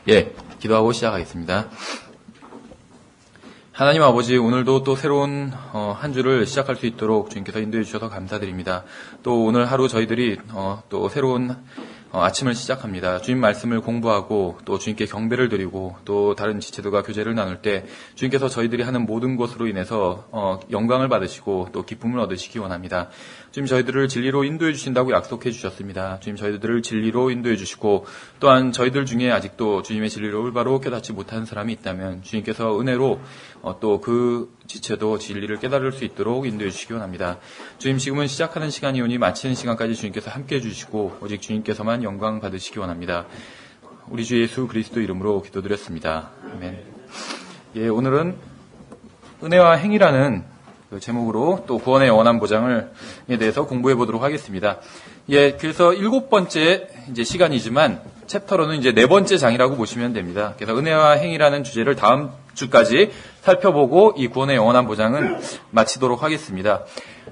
기도하고 시작하겠습니다. 하나님 아버지, 오늘도 또 새로운 한 주를 시작할 수 있도록 주님께서 인도해 주셔서 감사드립니다. 또 오늘 하루 저희들이 또 새로운 아침을 시작합니다. 주님 말씀을 공부하고 또 주님께 경배를 드리고 또 다른 지체들과 교제를 나눌 때 주님께서 저희들이 하는 모든 것으로 인해서 영광을 받으시고 또 기쁨을 얻으시기 원합니다. 주님, 저희들을 진리로 인도해 주신다고 약속해 주셨습니다. 주님, 저희들을 진리로 인도해 주시고 또한 저희들 중에 아직도 주님의 진리를 올바로 깨닫지 못한 사람이 있다면 주님께서 은혜로 또 그 지체도 진리를 깨달을 수 있도록 인도해 주시기 원합니다. 주님, 지금은 시작하는 시간이 오니 마치는 시간까지 주님께서 함께해 주시고 오직 주님께서만 영광 받으시기 원합니다. 우리 주 예수 그리스도 이름으로 기도드렸습니다. 아멘. 오늘은 은혜와 행위라는 그 제목으로 또 구원의 영원한 보장에 대해서 공부해 보도록 하겠습니다. 그래서 7번째 이제 시간이지만 챕터로는 이제 4번째 장이라고 보시면 됩니다. 그래서 은혜와 행위라는 주제를 다음 주까지 살펴보고 이 구원의 영원한 보장은 마치도록 하겠습니다.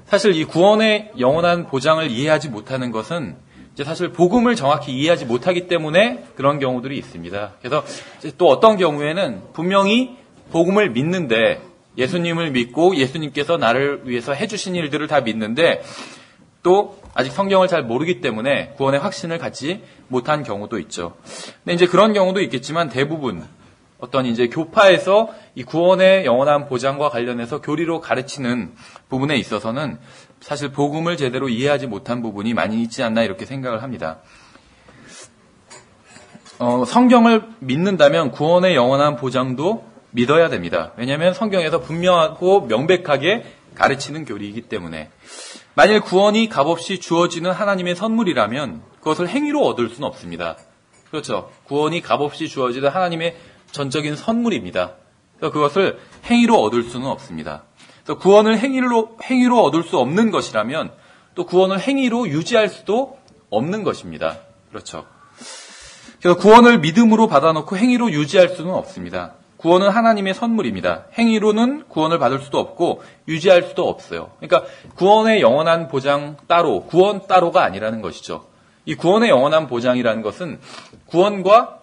사실 이 구원의 영원한 보장을 이해하지 못하는 것은 이제 사실 복음을 정확히 이해하지 못하기 때문에 그런 경우들이 있습니다. 그래서 또 어떤 경우에는 분명히 복음을 믿는데 예수님을 믿고 예수님께서 나를 위해서 해주신 일들을 다 믿는데 또 아직 성경을 잘 모르기 때문에 구원의 확신을 갖지 못한 경우도 있죠. 근데 이제 그런 경우도 있겠지만 대부분 어떤 이제 교파에서 이 구원의 영원한 보장과 관련해서 교리로 가르치는 부분에 있어서는 사실 복음을 제대로 이해하지 못한 부분이 많이 있지 않나 이렇게 생각을 합니다. 성경을 믿는다면 구원의 영원한 보장도 믿어야 됩니다. 왜냐하면 성경에서 분명하고 명백하게 가르치는 교리이기 때문에. 만일 구원이 값없이 주어지는 하나님의 선물이라면 그것을 행위로 얻을 수는 없습니다. 그렇죠. 구원이 값없이 주어지는 하나님의 전적인 선물입니다. 그래서 그것을 행위로 얻을 수는 없습니다. 그래서 구원을 행위로 얻을 수 없는 것이라면 또 구원을 행위로 유지할 수도 없는 것입니다. 그렇죠. 그래서 구원을 믿음으로 받아놓고 행위로 유지할 수는 없습니다. 구원은 하나님의 선물입니다. 행위로는 구원을 받을 수도 없고 유지할 수도 없어요. 그러니까 구원의 영원한 보장 따로, 구원 따로가 아니라는 것이죠. 이 구원의 영원한 보장이라는 것은 구원과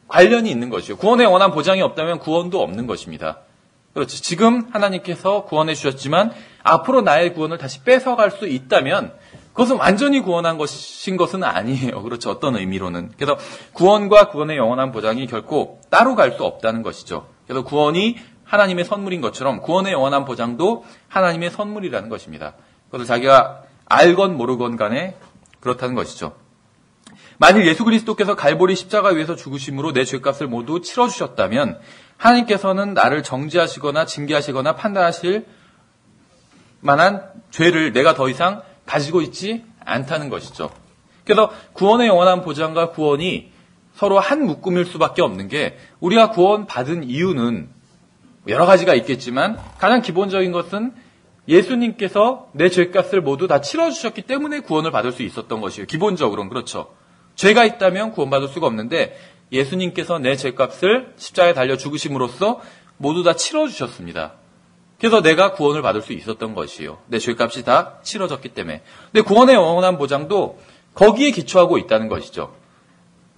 관련이 있는 것이요. 구원의 영원한 보장이 없다면 구원도 없는 것입니다. 그렇죠. 지금 하나님께서 구원해 주셨지만 앞으로 나의 구원을 다시 뺏어갈 수 있다면 그것은 완전히 구원한 것인 것은 아니에요. 그렇죠. 어떤 의미로는. 그래서 구원과 구원의 영원한 보장이 결코 따로 갈 수 없다는 것이죠. 그래서 구원이 하나님의 선물인 것처럼 구원의 영원한 보장도 하나님의 선물이라는 것입니다. 그것을 자기가 알건 모르건 간에 그렇다는 것이죠. 만일 예수 그리스도께서 갈보리 십자가 위에서 죽으심으로 내 죄값을 모두 치러주셨다면 하나님께서는 나를 정죄하시거나 징계하시거나 판단하실 만한 죄를 내가 더 이상 가지고 있지 않다는 것이죠. 그래서 구원의 영원한 보장과 구원이 서로 한 묶음일 수밖에 없는 게 우리가 구원받은 이유는 여러 가지가 있겠지만 가장 기본적인 것은 예수님께서 내 죄값을 모두 다 치러주셨기 때문에 구원을 받을 수 있었던 것이에요. 기본적으로는 그렇죠. 죄가 있다면 구원받을 수가 없는데 예수님께서 내 죄값을 십자가에 달려 죽으심으로써 모두 다 치러주셨습니다. 그래서 내가 구원을 받을 수 있었던 것이에요. 내 죄값이 다 치러졌기 때문에. 근데 구원의 영원한 보장도 거기에 기초하고 있다는 것이죠.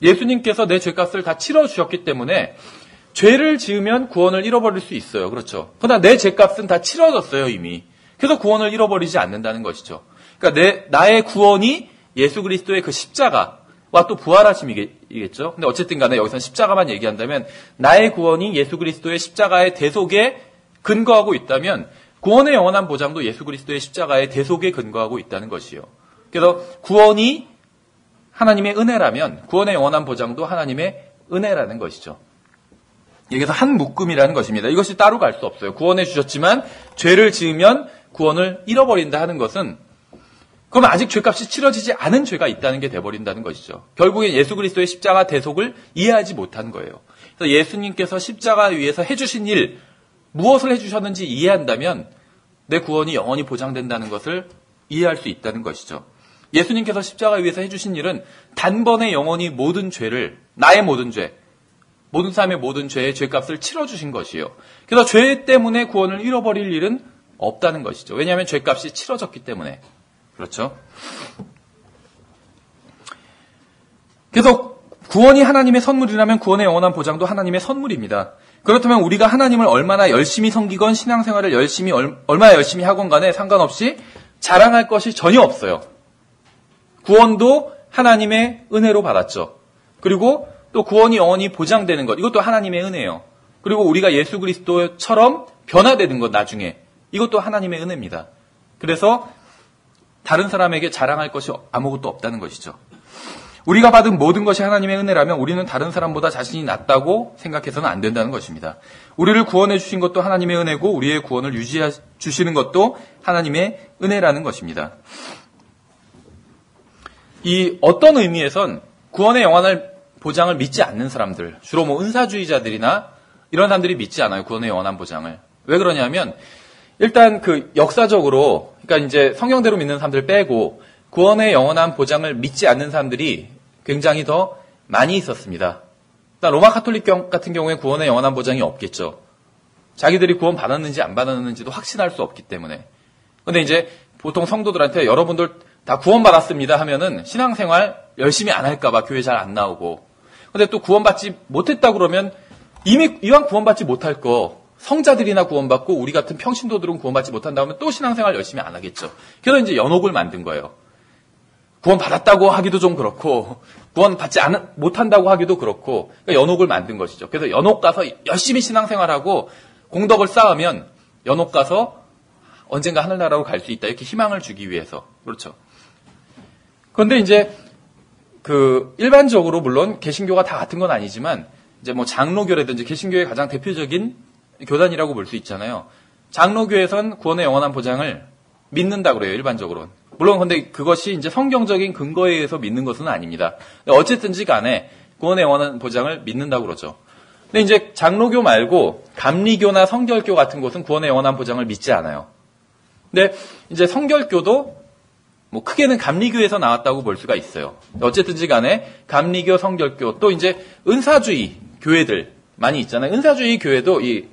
예수님께서 내 죄값을 다 치러주셨기 때문에 죄를 지으면 구원을 잃어버릴 수 있어요. 그렇죠. 그러나 내 죄값은 다 치러졌어요, 이미. 그래서 구원을 잃어버리지 않는다는 것이죠. 그러니까 나의 구원이 예수 그리스도의 그 십자가와 또 부활하심이겠죠. 근데 어쨌든 간에 여기서는 십자가만 얘기한다면 나의 구원이 예수 그리스도의 십자가의 대속에 근거하고 있다면 구원의 영원한 보장도 예수 그리스도의 십자가의 대속에 근거하고 있다는 것이요. 그래서 구원이 하나님의 은혜라면 구원의 영원한 보장도 하나님의 은혜라는 것이죠. 여기서 한 묶음이라는 것입니다. 이것이 따로 갈 수 없어요. 구원해 주셨지만 죄를 지으면 구원을 잃어버린다 하는 것은 그럼 아직 죄값이 치러지지 않은 죄가 있다는 게 돼버린다는 것이죠. 결국엔 예수 그리스도의 십자가 대속을 이해하지 못한 거예요. 그래서 예수님께서 십자가 위에서 해주신 일, 무엇을 해주셨는지 이해한다면 내 구원이 영원히 보장된다는 것을 이해할 수 있다는 것이죠. 예수님께서 십자가 위에서 해주신 일은 단번에 영원히 모든 죄를, 나의 모든 죄, 모든 사람의 모든 죄의 죄값을 치러주신 것이에요. 그래서 죄 때문에 구원을 잃어버릴 일은 없다는 것이죠. 왜냐하면 죄값이 치러졌기 때문에. 그렇죠? 그래서 구원이 하나님의 선물이라면 구원의 영원한 보장도 하나님의 선물입니다. 그렇다면 우리가 하나님을 얼마나 열심히 섬기건 신앙생활을 얼마나 열심히 하건 간에 상관없이 자랑할 것이 전혀 없어요. 구원도 하나님의 은혜로 받았죠. 그리고 또 구원이 영원히 보장되는 것, 이것도 하나님의 은혜예요. 그리고 우리가 예수 그리스도처럼 변화되는 것 나중에, 이것도 하나님의 은혜입니다. 그래서 다른 사람에게 자랑할 것이 아무것도 없다는 것이죠. 우리가 받은 모든 것이 하나님의 은혜라면 우리는 다른 사람보다 자신이 낫다고 생각해서는 안 된다는 것입니다. 우리를 구원해 주신 것도 하나님의 은혜고 우리의 구원을 유지해 주시는 것도 하나님의 은혜라는 것입니다. 이 어떤 의미에선 구원의 영원한 보장을 믿지 않는 사람들, 주로 뭐 은사주의자들이나 이런 사람들이 믿지 않아요. 구원의 영원한 보장을. 왜 그러냐면 일단 그 역사적으로, 그러니까 이제 성경대로 믿는 사람들 빼고 구원의 영원한 보장을 믿지 않는 사람들이 굉장히 더 많이 있었습니다. 일단 로마 카톨릭 같은 경우에 구원의 영원한 보장이 없겠죠. 자기들이 구원 받았는지 안 받았는지도 확신할 수 없기 때문에. 근데 이제 보통 성도들한테 여러분들 다 구원 받았습니다 하면은 신앙생활 열심히 안 할까봐 교회 잘 안 나오고. 근데 또 구원받지 못했다 그러면 이왕 구원받지 못할 거 성자들이나 구원받고 우리 같은 평신도들은 구원받지 못한다 하면 또 신앙생활 열심히 안 하겠죠. 그래서 이제 연옥을 만든 거예요. 구원 받았다고 하기도 좀 그렇고 구원 받지 못한다고 하기도 그렇고, 그러니까 연옥을 만든 것이죠. 그래서 연옥 가서 열심히 신앙생활하고 공덕을 쌓으면 연옥 가서 언젠가 하늘나라로 갈 수 있다, 이렇게 희망을 주기 위해서. 그렇죠. 그런데 이제 그 일반적으로 물론 개신교가 다 같은 건 아니지만 이제 뭐 장로교라든지 개신교의 가장 대표적인 교단이라고 볼 수 있잖아요. 장로교에선 구원의 영원한 보장을 믿는다 그래요, 일반적으로는. 물론 근데 그것이 이제 성경적인 근거에 의해서 믿는 것은 아닙니다. 어쨌든지 간에 구원의 영원한 보장을 믿는다고 그러죠. 근데 이제 장로교 말고 감리교나 성결교 같은 곳은 구원의 영원한 보장을 믿지 않아요. 근데 이제 성결교도 뭐 크게는 감리교에서 나왔다고 볼 수가 있어요. 어쨌든지 간에 감리교, 성결교, 또 이제 은사주의 교회들 많이 있잖아요. 은사주의 교회도 이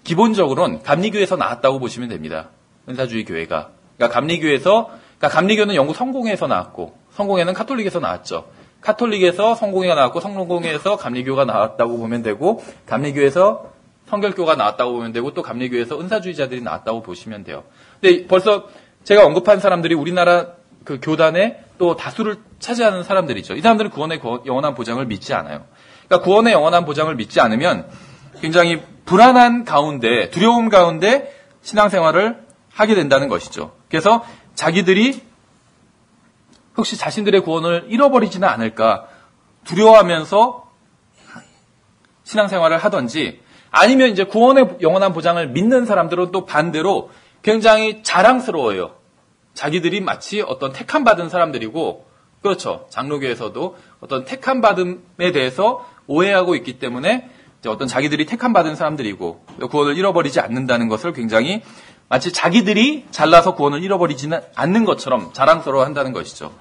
기본적으로는 감리교에서 나왔다고 보시면 됩니다. 은사주의 교회가. 그러니까 감리교는 영국 성공회에서 나왔고, 성공회는 카톨릭에서 나왔죠. 카톨릭에서 성공회가 나왔고, 성공회에서 감리교가 나왔다고 보면 되고, 감리교에서 성결교가 나왔다고 보면 되고, 또 감리교에서 은사주의자들이 나왔다고 보시면 돼요. 근데 벌써 제가 언급한 사람들이 우리나라 그 교단의 또 다수를 차지하는 사람들이죠. 이 사람들은 구원의 영원한 보장을 믿지 않아요. 그러니까 구원의 영원한 보장을 믿지 않으면 굉장히 불안한 가운데, 두려움 가운데 신앙생활을 하게 된다는 것이죠. 그래서 자기들이 혹시 자신들의 구원을 잃어버리지는 않을까 두려워하면서 신앙생활을 하든지, 아니면 이제 구원의 영원한 보장을 믿는 사람들은 또 반대로 굉장히 자랑스러워요. 자기들이 마치 어떤 택함 받은 사람들이고, 그렇죠. 장로교에서도 어떤 택함 받음에 대해서 오해하고 있기 때문에 어떤 자기들이 택함 받은 사람들이고 구원을 잃어버리지 않는다는 것을 굉장히 마치 자기들이 잘나서 구원을 잃어버리지는 않는 것처럼 자랑스러워 한다는 것이죠.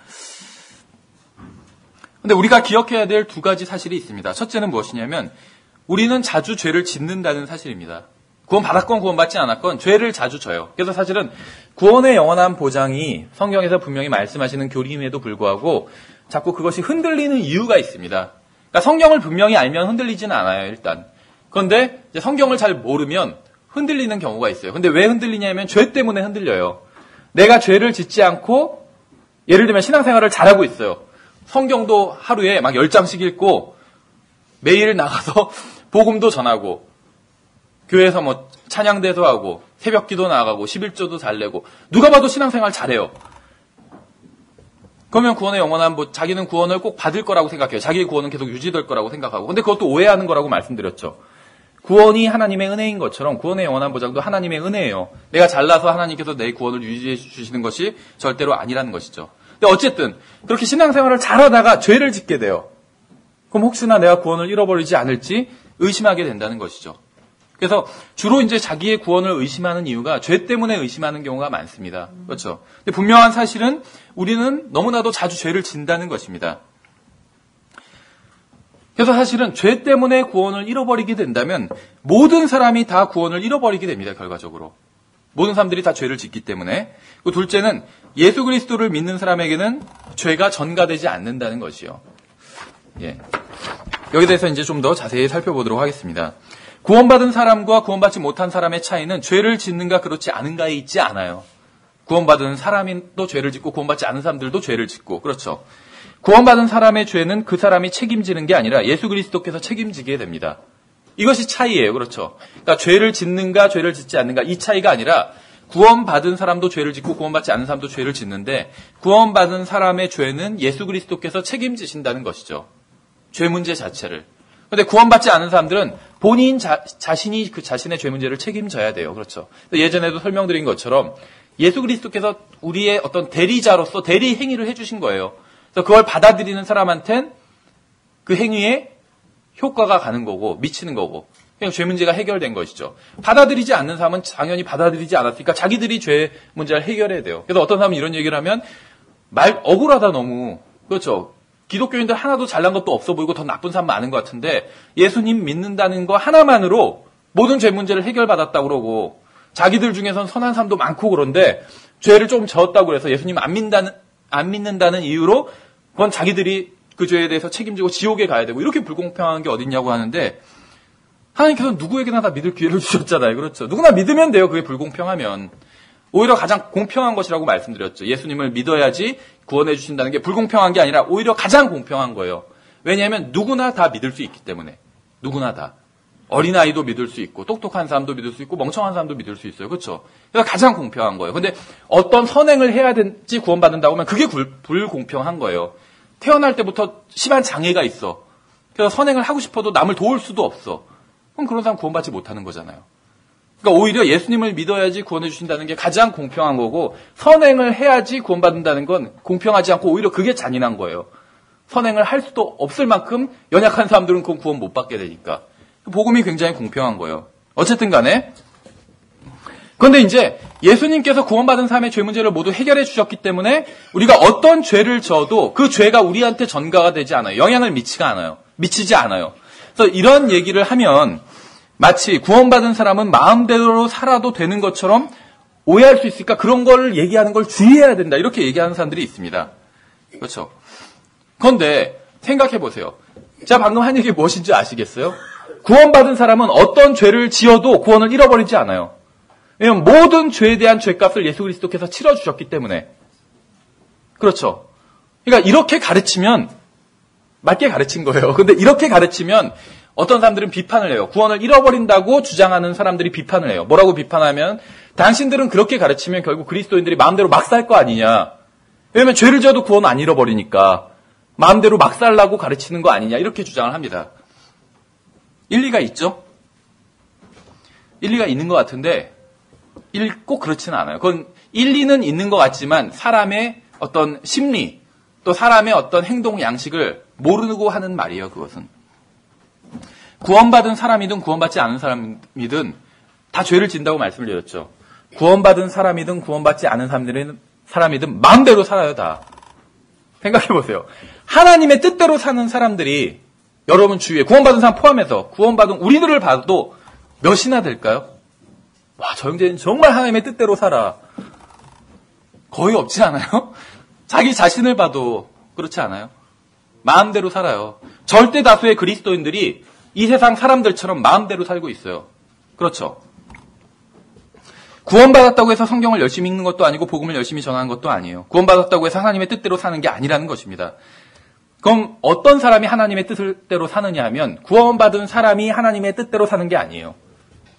근데 우리가 기억해야 될 두 가지 사실이 있습니다. 첫째는 무엇이냐면 우리는 자주 죄를 짓는다는 사실입니다. 구원 받았건 구원 받지 않았건 죄를 자주 져요. 그래서 사실은 구원의 영원한 보장이 성경에서 분명히 말씀하시는 교리임에도 불구하고 자꾸 그것이 흔들리는 이유가 있습니다. 그러니까 성경을 분명히 알면 흔들리지는 않아요, 일단. 그런데 이제 성경을 잘 모르면 흔들리는 경우가 있어요. 근데 왜 흔들리냐면 죄 때문에 흔들려요. 내가 죄를 짓지 않고 예를 들면 신앙생활을 잘하고 있어요. 성경도 하루에 막 10장씩 읽고 매일 나가서 복음도 전하고 교회에서 뭐 찬양대도 하고 새벽기도 나가고 11조도 잘 내고 누가 봐도 신앙생활 잘해요. 그러면 구원의 영원한 자기는 구원을 꼭 받을 거라고 생각해요. 자기의 구원은 계속 유지될 거라고 생각하고. 근데 그것도 오해하는 거라고 말씀드렸죠. 구원이 하나님의 은혜인 것처럼 구원의 영원한 보장도 하나님의 은혜예요. 내가 잘나서 하나님께서 내 구원을 유지해 주시는 것이 절대로 아니라는 것이죠. 근데 어쨌든 그렇게 신앙생활을 잘하다가 죄를 짓게 돼요. 그럼 혹시나 내가 구원을 잃어버리지 않을지 의심하게 된다는 것이죠. 그래서 주로 이제 자기의 구원을 의심하는 이유가 죄 때문에 의심하는 경우가 많습니다. 그렇죠. 근데 분명한 사실은 우리는 너무나도 자주 죄를 짓는다는 것입니다. 그래서 사실은 죄 때문에 구원을 잃어버리게 된다면 모든 사람이 다 구원을 잃어버리게 됩니다, 결과적으로. 모든 사람들이 다 죄를 짓기 때문에. 그 둘째는 예수 그리스도를 믿는 사람에게는 죄가 전가되지 않는다는 것이요. 예. 여기에 대해서 이제 좀 더 자세히 살펴보도록 하겠습니다. 구원받은 사람과 구원받지 못한 사람의 차이는 죄를 짓는가 그렇지 않은가에 있지 않아요. 구원받은 사람이 또 죄를 짓고 구원받지 않은 사람들도 죄를 짓고 그렇죠. 구원받은 사람의 죄는 그 사람이 책임지는 게 아니라 예수 그리스도께서 책임지게 됩니다. 이것이 차이예요. 그렇죠. 그러니까 죄를 짓는가 죄를 짓지 않는가 이 차이가 아니라 구원받은 사람도 죄를 짓고 구원받지 않은 사람도 죄를 짓는데 구원받은 사람의 죄는 예수 그리스도께서 책임지신다는 것이죠. 죄 문제 자체를. 그런데 구원받지 않은 사람들은 본인 자신이 그 자신의 죄 문제를 책임져야 돼요. 그렇죠. 예전에도 설명드린 것처럼 예수 그리스도께서 우리의 어떤 대리자로서 대리 행위를 해주신 거예요. 그래서 그걸 받아들이는 사람한텐 그 행위에 효과가 가는 거고 미치는 거고 그냥 죄 문제가 해결된 것이죠. 받아들이지 않는 사람은 당연히 받아들이지 않았으니까 자기들이 죄 문제를 해결해야 돼요. 그래서 어떤 사람은 이런 얘기를 하면 억울하다 너무. 그렇죠. 기독교인들 하나도 잘난 것도 없어 보이고 더 나쁜 사람 많은 것 같은데 예수님 믿는다는 거 하나만으로 모든 죄 문제를 해결받았다고 그러고 자기들 중에선 선한 사람도 많고 그런데 죄를 좀 저었다고 해서 예수님 안 믿는다는 이유로 그건 자기들이 그 죄에 대해서 책임지고 지옥에 가야 되고 이렇게 불공평한 게 어딨냐고 하는데 하나님께서 누구에게나 다 믿을 기회를 주셨잖아요. 그렇죠. 누구나 믿으면 돼요. 그게 불공평하면. 오히려 가장 공평한 것이라고 말씀드렸죠. 예수님을 믿어야지 구원해 주신다는 게 불공평한 게 아니라 오히려 가장 공평한 거예요. 왜냐하면 누구나 다 믿을 수 있기 때문에. 누구나 다. 어린아이도 믿을 수 있고 똑똑한 사람도 믿을 수 있고 멍청한 사람도 믿을 수 있어요. 그렇죠? 그래서 가장 공평한 거예요. 근데 어떤 선행을 해야 되지 구원받는다고 하면 그게 불공평한 거예요. 태어날 때부터 심한 장애가 있어. 그래서 선행을 하고 싶어도 남을 도울 수도 없어. 그럼 그런 사람 구원받지 못하는 거잖아요. 그러니까 오히려 예수님을 믿어야지 구원해 주신다는 게 가장 공평한 거고 선행을 해야지 구원받는다는 건 공평하지 않고 오히려 그게 잔인한 거예요. 선행을 할 수도 없을 만큼 연약한 사람들은 그건 구원 못 받게 되니까. 복음이 굉장히 공평한 거예요. 어쨌든 간에 그런데 이제 예수님께서 구원받은 사람의 죄 문제를 모두 해결해 주셨기 때문에 우리가 어떤 죄를 져도 그 죄가 우리한테 전가가 되지 않아요. 영향을 미치지 않아요. 그래서 이런 얘기를 하면 마치 구원받은 사람은 마음대로 살아도 되는 것처럼 오해할 수 있으니까 그런 걸 얘기하는 걸 주의해야 된다. 이렇게 얘기하는 사람들이 있습니다. 그렇죠. 그런데 생각해 보세요. 제가 방금 한 얘기 무엇인지 아시겠어요? 구원받은 사람은 어떤 죄를 지어도 구원을 잃어버리지 않아요. 왜냐하면 모든 죄에 대한 죄값을 예수 그리스도께서 치러주셨기 때문에. 그렇죠. 그러니까 이렇게 가르치면 맞게 가르친 거예요. 근데 이렇게 가르치면 어떤 사람들은 비판을 해요. 구원을 잃어버린다고 주장하는 사람들이 비판을 해요. 뭐라고 비판하면 당신들은 그렇게 가르치면 결국 그리스도인들이 마음대로 막 살 거 아니냐. 왜냐하면 죄를 지어도 구원 안 잃어버리니까 마음대로 막 살라고 가르치는 거 아니냐. 이렇게 주장을 합니다. 일리가 있죠? 일리가 있는 것 같은데 꼭 그렇지는 않아요. 그건 일리는 있는 것 같지만 사람의 어떤 심리 또 사람의 어떤 행동 양식을 모르고 하는 말이에요. 그것은. 구원받은 사람이든 구원받지 않은 사람이든 다 죄를 진다고 말씀을 드렸죠. 구원받은 사람이든 구원받지 않은 사람이든 마음대로 살아요. 다. 생각해보세요. 하나님의 뜻대로 사는 사람들이 여러분 주위에 구원받은 사람 포함해서 구원받은 우리들을 봐도 몇이나 될까요? 와, 저 형제는 정말 하나님의 뜻대로 살아. 거의 없지 않아요? 자기 자신을 봐도 그렇지 않아요? 마음대로 살아요. 절대 다수의 그리스도인들이 이 세상 사람들처럼 마음대로 살고 있어요. 그렇죠? 구원받았다고 해서 성경을 열심히 읽는 것도 아니고 복음을 열심히 전하는 것도 아니에요. 구원받았다고 해서 하나님의 뜻대로 사는 게 아니라는 것입니다. 그럼 어떤 사람이 하나님의 뜻대로 사느냐 하면 구원받은 사람이 하나님의 뜻대로 사는 게 아니에요.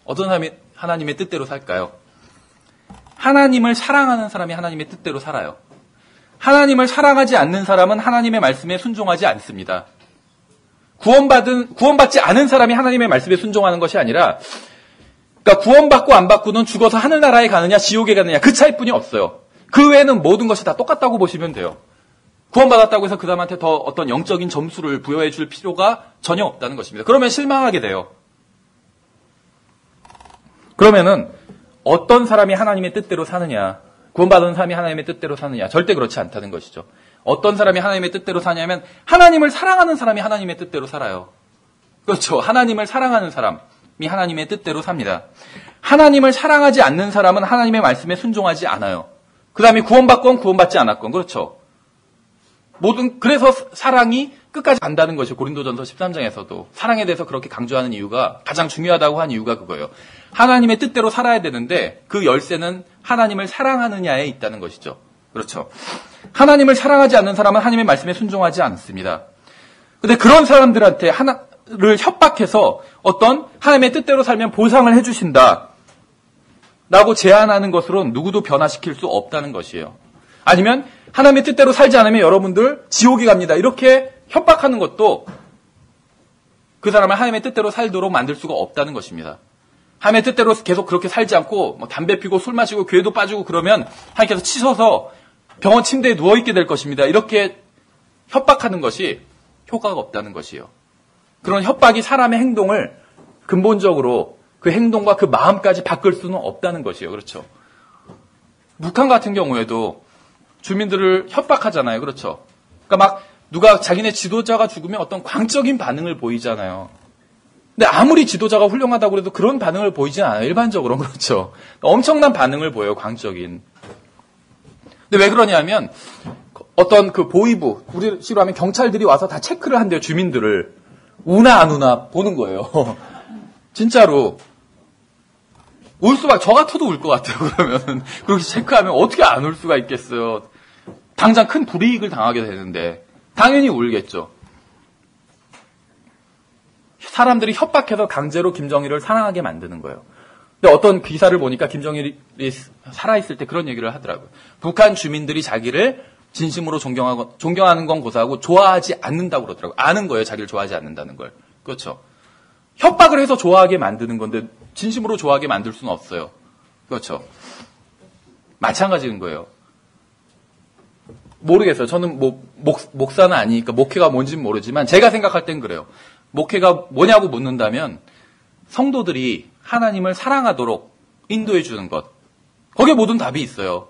어떤 사람이 하나님의 뜻대로 살까요? 하나님을 사랑하는 사람이 하나님의 뜻대로 살아요. 하나님을 사랑하지 않는 사람은 하나님의 말씀에 순종하지 않습니다. 구원받지 않은 사람이 하나님의 말씀에 순종하는 것이 아니라, 그러니까 구원받고 안 받고는 죽어서 하늘나라에 가느냐 지옥에 가느냐 그 차이뿐이 없어요. 그 외에는 모든 것이 다 똑같다고 보시면 돼요. 구원받았다고 해서 그 사람한테 더 어떤 영적인 점수를 부여해 줄 필요가 전혀 없다는 것입니다. 그러면 실망하게 돼요. 그러면은 어떤 사람이 하나님의 뜻대로 사느냐, 구원받은 사람이 하나님의 뜻대로 사느냐, 절대 그렇지 않다는 것이죠. 어떤 사람이 하나님의 뜻대로 사냐면 하나님을 사랑하는 사람이 하나님의 뜻대로 살아요. 그렇죠. 하나님을 사랑하는 사람이 하나님의 뜻대로 삽니다. 하나님을 사랑하지 않는 사람은 하나님의 말씀에 순종하지 않아요. 그 다음에 구원받건 구원받지 않았건, 그렇죠. 그래서 사랑이 끝까지 간다는 것이 고린도전서 13장에서도 사랑에 대해서 그렇게 강조하는 이유가, 가장 중요하다고 한 이유가 그거예요. 하나님의 뜻대로 살아야 되는데 그 열쇠는 하나님을 사랑하느냐에 있다는 것이죠. 그렇죠. 하나님을 사랑하지 않는 사람은 하나님의 말씀에 순종하지 않습니다. 근데 그런 사람들한테 하나를 협박해서 어떤 하나님의 뜻대로 살면 보상을 해주신다 라고 제안하는 것으로는 누구도 변화시킬 수 없다는 것이에요. 아니면 하나님의 뜻대로 살지 않으면 여러분들 지옥에 갑니다, 이렇게 협박하는 것도 그 사람을 하나님의 뜻대로 살도록 만들 수가 없다는 것입니다. 하나님의 뜻대로 계속 그렇게 살지 않고 담배 피고 술 마시고 교회도 빠지고 그러면 하나님께서 치셔서 병원 침대에 누워있게 될 것입니다, 이렇게 협박하는 것이 효과가 없다는 것이에요. 그런 협박이 사람의 행동을 근본적으로 그 행동과 그 마음까지 바꿀 수는 없다는 것이에요. 그렇죠. 북한 같은 경우에도 주민들을 협박하잖아요. 그렇죠. 그러니까 막 누가 자기네 지도자가 죽으면 어떤 광적인 반응을 보이잖아요. 근데 아무리 지도자가 훌륭하다고 해도 그런 반응을 보이진 않아요. 일반적으로. 그렇죠. 엄청난 반응을 보여요. 광적인. 근데 왜 그러냐면 어떤 그 보위부, 우리식으로 하면 경찰들이 와서 다 체크를 한대요. 주민들을. 우나 안 우나 보는 거예요. 진짜로. 저 같아도 울 것 같아요, 그러면. 그렇게 체크하면 어떻게 안 울 수가 있겠어요. 당장 큰 불이익을 당하게 되는데. 당연히 울겠죠. 사람들이 협박해서 강제로 김정일을 사랑하게 만드는 거예요. 근데 어떤 기사를 보니까 김정일이 살아있을 때 그런 얘기를 하더라고요. 북한 주민들이 자기를 진심으로 존경하는 건 고사하고 좋아하지 않는다고 그러더라고요. 아는 거예요, 자기를 좋아하지 않는다는 걸. 그렇죠. 협박을 해서 좋아하게 만드는 건데 진심으로 좋아하게 만들 수는 없어요. 그렇죠. 마찬가지인 거예요. 모르겠어요. 저는 목사는 아니니까 목회가 뭔지는 모르지만 제가 생각할 땐 그래요. 목회가 뭐냐고 묻는다면 성도들이 하나님을 사랑하도록 인도해 주는 것. 거기에 모든 답이 있어요.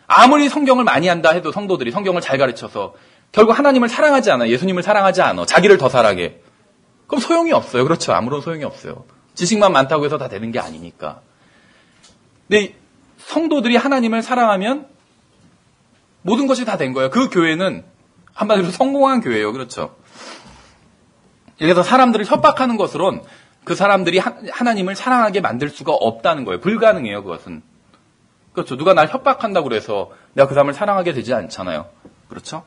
아무리 성경을 많이 한다 해도 성도들이 성경을 잘 가르쳐서 결국 하나님을 사랑하지 않아, 예수님을 사랑하지 않아, 자기를 더 사랑해. 그럼 소용이 없어요. 그렇죠. 아무런 소용이 없어요. 지식만 많다고 해서 다 되는 게 아니니까. 근데 성도들이 하나님을 사랑하면 모든 것이 다 된 거예요. 그 교회는 한마디로 성공한 교회예요. 그렇죠. 그래서 사람들을 협박하는 것으론 그 사람들이 하나님을 사랑하게 만들 수가 없다는 거예요. 불가능해요. 그것은. 그렇죠. 누가 날 협박한다고 그래서 내가 그 사람을 사랑하게 되지 않잖아요. 그렇죠.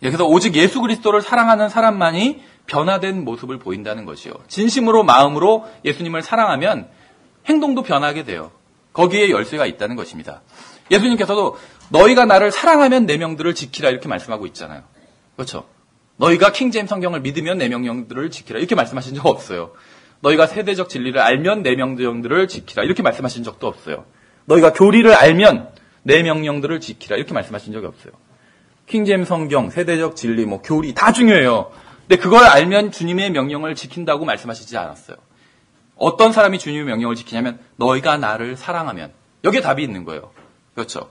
그래서 오직 예수 그리스도를 사랑하는 사람만이 변화된 모습을 보인다는 것이요. 진심으로 마음으로 예수님을 사랑하면 행동도 변하게 돼요. 거기에 열쇠가 있다는 것입니다. 예수님께서도 너희가 나를 사랑하면 내 명들을 지키라 이렇게 말씀하고 있잖아요. 그렇죠. 너희가 킹제임스 성경을 믿으면 내 명령들을 지키라 이렇게 말씀하신 적 없어요. 너희가 세대적 진리를 알면 내 명령들을 지키라 이렇게 말씀하신 적도 없어요. 너희가 교리를 알면 내 명령들을 지키라 이렇게 말씀하신 적이 없어요. 킹제임스 성경, 세대적 진리, 교리 다 중요해요. 근데 그걸 알면 주님의 명령을 지킨다고 말씀하시지 않았어요. 어떤 사람이 주님의 명령을 지키냐면 너희가 나를 사랑하면. 여기에 답이 있는 거예요. 그렇죠.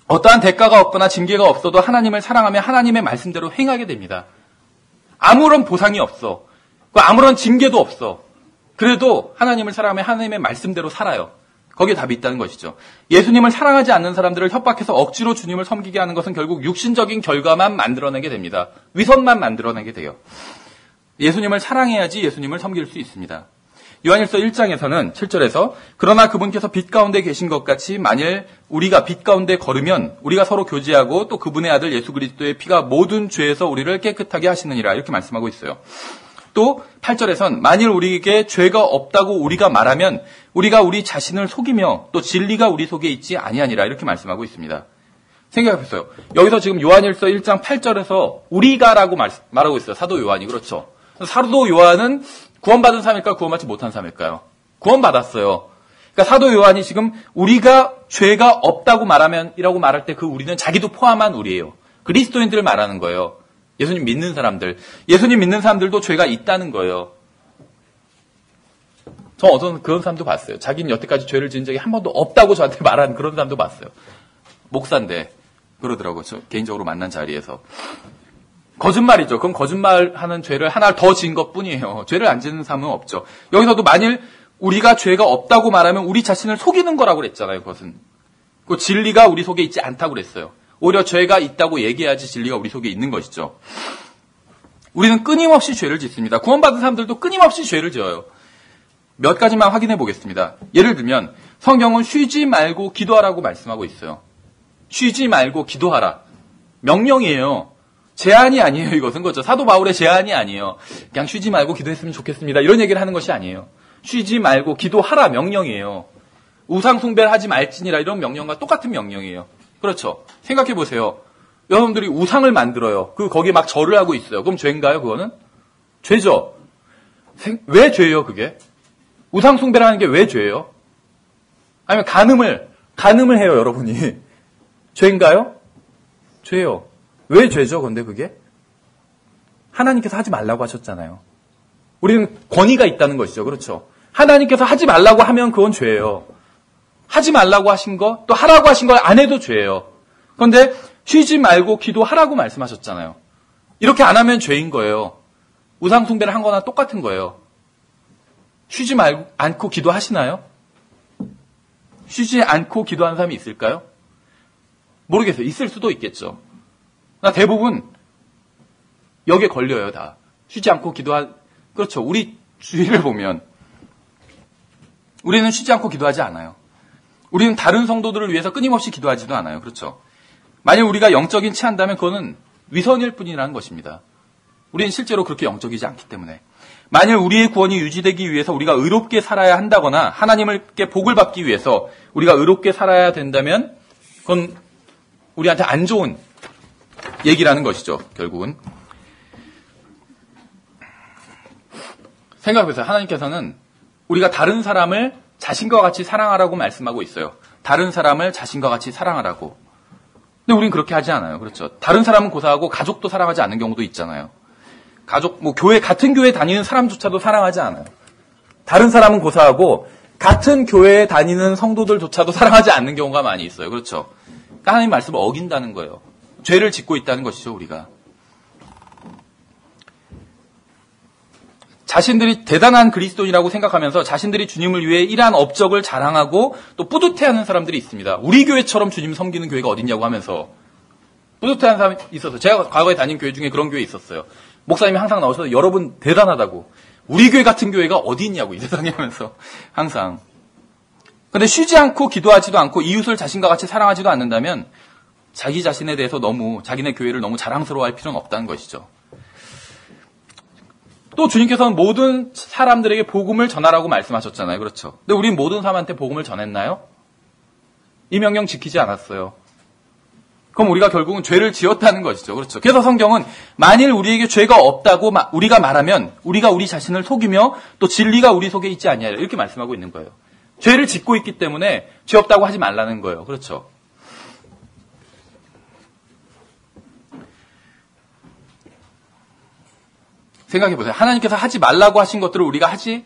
어떠한 대가가 없거나 징계가 없어도 하나님을 사랑하면 하나님의 말씀대로 행하게 됩니다. 아무런 보상이 없어. 아무런 징계도 없어. 그래도 하나님을 사랑하면 하나님의 말씀대로 살아요. 거기에 답이 있다는 것이죠. 예수님을 사랑하지 않는 사람들을 협박해서 억지로 주님을 섬기게 하는 것은 결국 육신적인 결과만 만들어내게 됩니다. 위선만 만들어내게 돼요. 예수님을 사랑해야지 예수님을 섬길 수 있습니다. 요한일서 1장에서는 7절에서 그러나 그분께서 빛 가운데 계신 것 같이 만일 우리가 빛 가운데 걸으면 우리가 서로 교제하고 또 그분의 아들 예수 그리스도의 피가 모든 죄에서 우리를 깨끗하게 하시느니라 이렇게 말씀하고 있어요. 또 8절에선 만일 우리에게 죄가 없다고 우리가 말하면 우리가 우리 자신을 속이며 또 진리가 우리 속에 있지 아니하니라 이렇게 말씀하고 있습니다. 생각해보세요. 여기서 지금 요한일서 1장 8절에서 우리가라고 말하고 있어요. 사도 요한이. 그렇죠. 사도 요한은 구원받은 사람일까요? 구원받지 못한 사람일까요? 구원받았어요. 그러니까 사도 요한이 지금 우리가 죄가 없다고 말하면이라고 말할 때 그 우리는 자기도 포함한 우리예요. 그리스도인들을 말하는 거예요. 예수님 믿는 사람들. 예수님 믿는 사람들도 죄가 있다는 거예요. 저 어떤 그런 사람도 봤어요. 자기는 여태까지 죄를 지은 적이 한 번도 없다고 저한테 말하는 그런 사람도 봤어요. 목사인데 그러더라고요. 저 개인적으로 만난 자리에서. 거짓말이죠. 그건 거짓말하는 죄를 하나 더 지은 것뿐이에요. 죄를 안 지는 사람은 없죠. 여기서도 만일 우리가 죄가 없다고 말하면 우리 자신을 속이는 거라고 그랬잖아요. 그것은. 그 진리가 우리 속에 있지 않다고 그랬어요. 오히려 죄가 있다고 얘기해야지 진리가 우리 속에 있는 것이죠. 우리는 끊임없이 죄를 짓습니다. 구원받은 사람들도 끊임없이 죄를 지어요. 몇 가지만 확인해 보겠습니다. 예를 들면 성경은 쉬지 말고 기도하라고 말씀하고 있어요. 쉬지 말고 기도하라. 명령이에요. 제안이 아니에요. 이것은 그렇죠. 사도 바울의 제안이 아니에요. 그냥 쉬지 말고 기도했으면 좋겠습니다. 이런 얘기를 하는 것이 아니에요. 쉬지 말고 기도하라 명령이에요. 우상 숭배를 하지 말지니라 이런 명령과 똑같은 명령이에요. 그렇죠. 생각해 보세요. 여러분들이 우상을 만들어요. 거기에 막 절을 하고 있어요. 그럼 죄인가요? 그거는? 죄죠. 왜 죄예요, 그게? 우상 숭배를 하는 게 왜 죄예요? 아니면 간음을 해요, 여러분이. 죄인가요? 죄예요. 왜 죄죠, 근데 그게? 하나님께서 하지 말라고 하셨잖아요. 우리는 권위가 있다는 것이죠. 그렇죠. 하나님께서 하지 말라고 하면 그건 죄예요. 하지 말라고 하신 거, 또 하라고 하신 걸 안 해도 죄예요. 그런데 쉬지 말고 기도하라고 말씀하셨잖아요. 이렇게 안 하면 죄인 거예요. 우상 숭배를 한 거나 똑같은 거예요. 쉬지 않고 기도하시나요? 쉬지 않고 기도하는 사람이 있을까요? 모르겠어요. 있을 수도 있겠죠. 대부분 여기에 걸려요, 다. 쉬지 않고 그렇죠. 우리 주위를 보면 우리는 쉬지 않고 기도하지 않아요. 우리는 다른 성도들을 위해서 끊임없이 기도하지도 않아요. 그렇죠. 만약 우리가 영적인 체한다면 그거는 위선일 뿐이라는 것입니다. 우리는 실제로 그렇게 영적이지 않기 때문에. 만일 우리의 구원이 유지되기 위해서 우리가 의롭게 살아야 한다거나 하나님께 복을 받기 위해서 우리가 의롭게 살아야 된다면 그건 우리한테 안 좋은 얘기라는 것이죠. 결국은. 생각해보세요. 하나님께서는 우리가 다른 사람을 자신과 같이 사랑하라고 말씀하고 있어요. 다른 사람을 자신과 같이 사랑하라고. 근데 우리는 그렇게 하지 않아요. 그렇죠. 다른 사람은 고사하고 가족도 사랑하지 않는 경우도 있잖아요. 같은 교회 다니는 사람조차도 사랑하지 않아요. 다른 사람은 고사하고 같은 교회에 다니는 성도들조차도 사랑하지 않는 경우가 많이 있어요. 그렇죠. 그러니까 하나님 말씀을 어긴다는 거예요. 죄를 짓고 있다는 것이죠, 우리가. 자신들이 대단한 그리스도인이라고 생각하면서 자신들이 주님을 위해 일한 업적을 자랑하고 또 뿌듯해하는 사람들이 있습니다. 우리 교회처럼 주님 섬기는 교회가 어딨냐고 하면서 뿌듯해하는 사람이 있었어요. 제가 과거에 다닌 교회 중에 그런 교회 있었어요. 목사님이 항상 나오셔서 여러분 대단하다고. 우리 교회 같은 교회가 어디 있냐고 이 세상에 하면서 항상. 그런데 쉬지 않고 기도하지도 않고 이웃을 자신과 같이 사랑하지도 않는다면 자기 자신에 대해서 자기네 교회를 너무 자랑스러워할 필요는 없다는 것이죠. 또 주님께서는 모든 사람들에게 복음을 전하라고 말씀하셨잖아요. 그렇죠. 근데 우린 모든 사람한테 복음을 전했나요? 이 명령 지키지 않았어요. 그럼 우리가 결국은 죄를 지었다는 것이죠. 그렇죠. 그래서 성경은 만일 우리에게 죄가 없다고 우리가 말하면 우리가 우리 자신을 속이며 또 진리가 우리 속에 있지 않냐 이렇게 말씀하고 있는 거예요. 죄를 짓고 있기 때문에 죄 없다고 하지 말라는 거예요. 그렇죠. 생각해보세요. 하나님께서 하지 말라고 하신 것들을 우리가 하지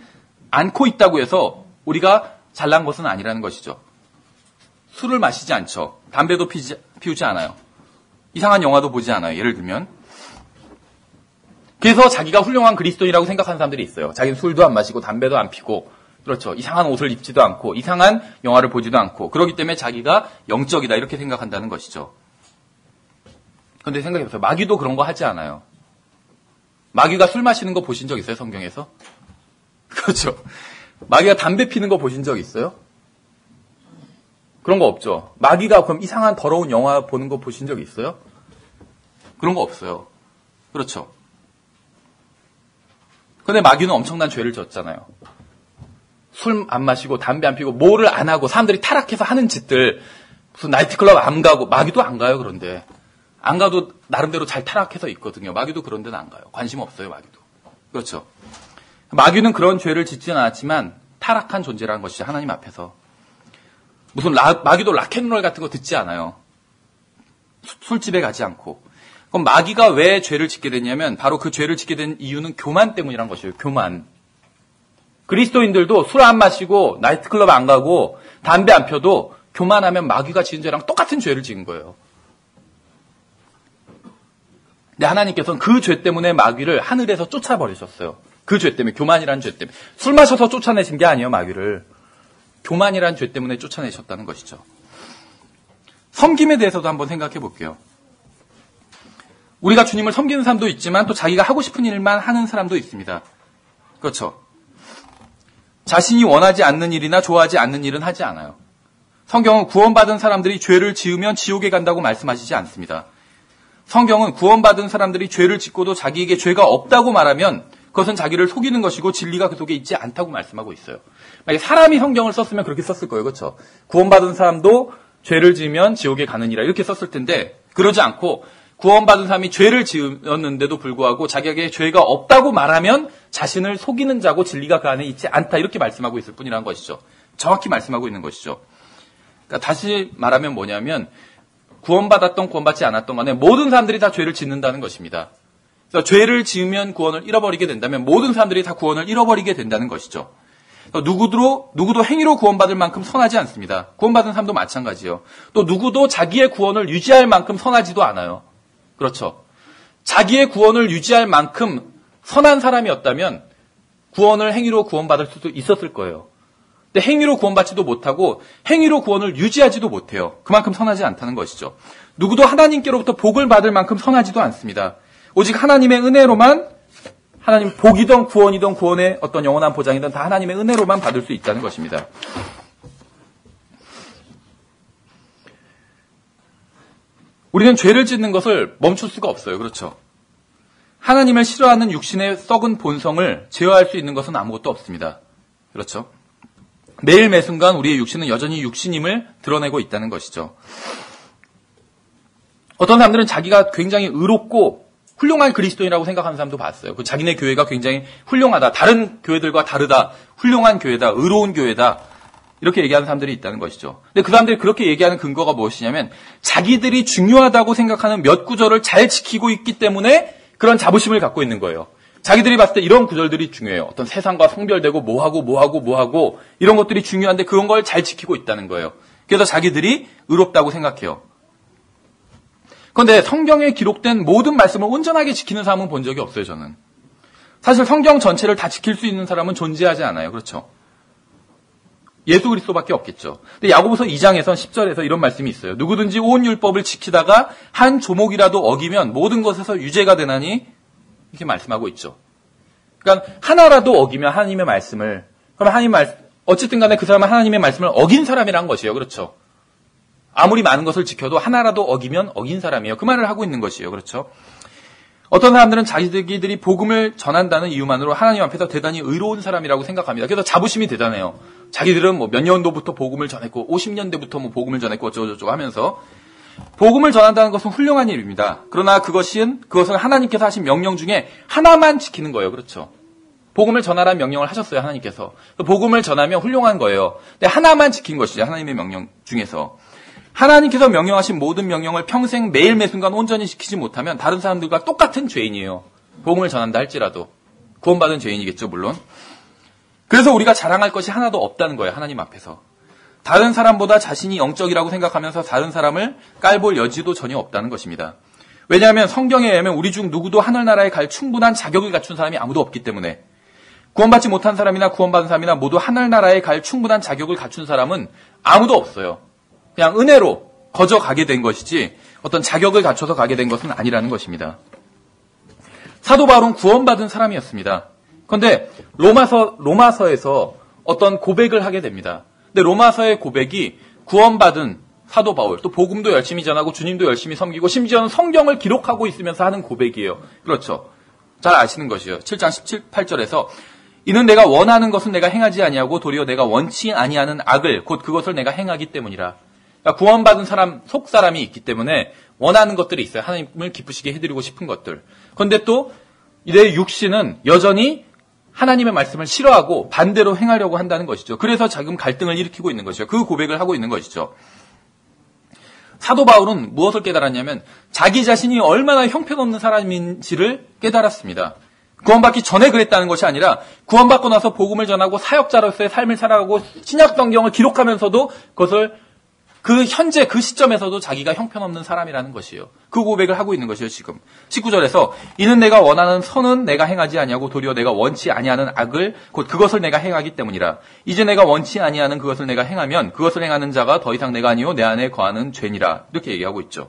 않고 있다고 해서 우리가 잘난 것은 아니라는 것이죠. 술을 마시지 않죠. 담배도 피우지 않아요. 이상한 영화도 보지 않아요. 예를 들면. 그래서 자기가 훌륭한 그리스도인이라고 생각하는 사람들이 있어요. 자기는 술도 안 마시고 담배도 안 피고 그렇죠. 이상한 옷을 입지도 않고 이상한 영화를 보지도 않고 그렇기 때문에 자기가 영적이다 이렇게 생각한다는 것이죠. 그런데 생각해보세요. 마귀도 그런 거 하지 않아요. 마귀가 술 마시는 거 보신 적 있어요? 성경에서? 그렇죠. 마귀가 담배 피는 거 보신 적 있어요? 그런 거 없죠. 마귀가 그럼 이상한 더러운 영화 보는 거 보신 적 있어요? 그런 거 없어요. 그렇죠. 근데 마귀는 엄청난 죄를 졌잖아요. 술 안 마시고 담배 안 피고 뭐를 안 하고 사람들이 타락해서 하는 짓들 무슨 나이트클럽 안 가고 마귀도 안 가요. 그런데 안 가도 나름대로 잘 타락해서 있거든요. 마귀도 그런 데는 안 가요. 관심 없어요. 마귀도. 그렇죠. 마귀는 그런 죄를 짓지는 않았지만 타락한 존재라는 것이죠. 하나님 앞에서. 무슨 마귀도 락앤롤 같은 거 듣지 않아요. 술집에 가지 않고. 그럼 마귀가 왜 죄를 짓게 됐냐면 바로 그 죄를 짓게 된 이유는 교만 때문이라는 것이에요. 교만. 그리스도인들도 술 안 마시고 나이트클럽 안 가고 담배 안 펴도 교만하면 마귀가 지은 죄랑 똑같은 죄를 지은 거예요. 근데 하나님께서는 그 죄 때문에 마귀를 하늘에서 쫓아버리셨어요. 그 죄 때문에, 교만이라는 죄 때문에. 술 마셔서 쫓아내신 게 아니에요, 마귀를. 교만이라는 죄 때문에 쫓아내셨다는 것이죠. 섬김에 대해서도 한번 생각해 볼게요. 우리가 주님을 섬기는 사람도 있지만 또 자기가 하고 싶은 일만 하는 사람도 있습니다. 그렇죠. 자신이 원하지 않는 일이나 좋아하지 않는 일은 하지 않아요. 성경은 구원받은 사람들이 죄를 지으면 지옥에 간다고 말씀하시지 않습니다. 성경은 구원받은 사람들이 죄를 짓고도 자기에게 죄가 없다고 말하면 그것은 자기를 속이는 것이고 진리가 그 속에 있지 않다고 말씀하고 있어요. 만약에 사람이 성경을 썼으면 그렇게 썼을 거예요. 그렇죠? 구원받은 사람도 죄를 지으면 지옥에 가느니라 이렇게 썼을 텐데 그러지 않고 구원받은 사람이 죄를 지었는데도 불구하고 자기에게 죄가 없다고 말하면 자신을 속이는 자고 진리가 그 안에 있지 않다 이렇게 말씀하고 있을 뿐이라는 것이죠. 정확히 말씀하고 있는 것이죠. 그러니까 다시 말하면 뭐냐면 구원받았던 구원받지 않았던 간에 모든 사람들이 다 죄를 짓는다는 것입니다. 그래서 죄를 지으면 구원을 잃어버리게 된다면 모든 사람들이 다 구원을 잃어버리게 된다는 것이죠. 누구도 행위로 구원받을 만큼 선하지 않습니다. 구원받은 사람도 마찬가지예요. 또 누구도 자기의 구원을 유지할 만큼 선하지도 않아요. 그렇죠. 자기의 구원을 유지할 만큼 선한 사람이었다면 구원을 행위로 구원받을 수도 있었을 거예요. 근데 행위로 구원받지도 못하고 행위로 구원을 유지하지도 못해요. 그만큼 선하지 않다는 것이죠. 누구도 하나님께로부터 복을 받을 만큼 선하지도 않습니다. 오직 하나님의 은혜로만 하나님 복이든 구원이든 구원의 어떤 영원한 보장이든 다 하나님의 은혜로만 받을 수 있다는 것입니다. 우리는 죄를 짓는 것을 멈출 수가 없어요. 그렇죠? 하나님을 싫어하는 육신의 썩은 본성을 제어할 수 있는 것은 아무것도 없습니다. 그렇죠? 매일 매순간 우리의 육신은 여전히 육신임을 드러내고 있다는 것이죠. 어떤 사람들은 자기가 굉장히 의롭고 훌륭한 그리스도인이라고 생각하는 사람도 봤어요. 그 자기네 교회가 굉장히 훌륭하다. 다른 교회들과 다르다. 훌륭한 교회다. 의로운 교회다. 이렇게 얘기하는 사람들이 있다는 것이죠. 근데 그 사람들이 그렇게 얘기하는 근거가 무엇이냐면 자기들이 중요하다고 생각하는 몇 구절을 잘 지키고 있기 때문에 그런 자부심을 갖고 있는 거예요. 자기들이 봤을 때 이런 구절들이 중요해요. 어떤 세상과 성별되고 뭐하고 이런 것들이 중요한데 그런 걸 잘 지키고 있다는 거예요. 그래서 자기들이 의롭다고 생각해요. 그런데 성경에 기록된 모든 말씀을 온전하게 지키는 사람은 본 적이 없어요, 저는. 사실 성경 전체를 다 지킬 수 있는 사람은 존재하지 않아요. 그렇죠? 예수 그리스도밖에 없겠죠. 근데 야고보서 2장에서 10절에서 이런 말씀이 있어요. 누구든지 온 율법을 지키다가 한 조목이라도 어기면 모든 것에서 유죄가 되나니 이렇게 말씀하고 있죠. 그러니까 하나라도 어기면 하나님의 말씀을 그럼 어쨌든 간에 그 사람은 하나님의 말씀을 어긴 사람이란 것이에요. 그렇죠? 아무리 많은 것을 지켜도 하나라도 어기면 어긴 사람이에요. 그 말을 하고 있는 것이에요. 그렇죠? 어떤 사람들은 자기들이 복음을 전한다는 이유만으로 하나님 앞에서 대단히 의로운 사람이라고 생각합니다. 그래서 자부심이 대단해요. 자기들은 몇 년도부터 복음을 전했고 50년대부터 복음을 전했고 어쩌고저쩌고 하면서 복음을 전한다는 것은 훌륭한 일입니다. 그러나 그것은 하나님께서 하신 명령 중에 하나만 지키는 거예요. 그렇죠? 복음을 전하라는 명령을 하셨어요. 하나님께서. 복음을 전하면 훌륭한 거예요. 근데 하나만 지킨 것이죠. 하나님의 명령 중에서. 하나님께서 명령하신 모든 명령을 평생 매일 매순간 온전히 지키지 못하면 다른 사람들과 똑같은 죄인이에요. 복음을 전한다 할지라도. 구원받은 죄인이겠죠, 물론. 그래서 우리가 자랑할 것이 하나도 없다는 거예요. 하나님 앞에서. 다른 사람보다 자신이 영적이라고 생각하면서 다른 사람을 깔볼 여지도 전혀 없다는 것입니다. 왜냐하면 성경에 의하면 우리 중 누구도 하늘나라에 갈 충분한 자격을 갖춘 사람이 아무도 없기 때문에 구원받지 못한 사람이나 구원받은 사람이나 모두 하늘나라에 갈 충분한 자격을 갖춘 사람은 아무도 없어요. 그냥 은혜로 거저 가게 된 것이지 어떤 자격을 갖춰서 가게 된 것은 아니라는 것입니다. 사도 바울은 구원받은 사람이었습니다. 그런데 로마서에서 어떤 고백을 하게 됩니다. 근데 로마서의 고백이 구원받은 사도 바울, 또 복음도 열심히 전하고 주님도 열심히 섬기고 심지어는 성경을 기록하고 있으면서 하는 고백이에요. 그렇죠. 잘 아시는 것이에요. 7장 18절에서 이는 내가 원하는 것은 내가 행하지 아니하고 도리어 내가 원치 아니하는 악을 곧 그것을 내가 행하기 때문이라. 그러니까 구원받은 사람, 속사람이 있기 때문에 원하는 것들이 있어요. 하나님을 기쁘시게 해드리고 싶은 것들. 그런데 또 내 육신은 여전히 하나님의 말씀을 싫어하고 반대로 행하려고 한다는 것이죠. 그래서 지금 갈등을 일으키고 있는 것이죠. 그 고백을 하고 있는 것이죠. 사도 바울은 무엇을 깨달았냐면 자기 자신이 얼마나 형편없는 사람인지를 깨달았습니다. 구원받기 전에 그랬다는 것이 아니라 구원받고 나서 복음을 전하고 사역자로서의 삶을 살아가고 신약 성경을 기록하면서도 그것을 그 현재 그 시점에서도 자기가 형편없는 사람이라는 것이에요. 그 고백을 하고 있는 것이에요, 지금. 19절에서 이는 내가 원하는 선은 내가 행하지 아니하고 도리어 내가 원치 아니하는 악을 곧 그것을 내가 행하기 때문이라. 이제 내가 원치 아니하는 그것을 내가 행하면 그것을 행하는 자가 더 이상 내가 아니요 내 안에 거하는 죄니라. 이렇게 얘기하고 있죠.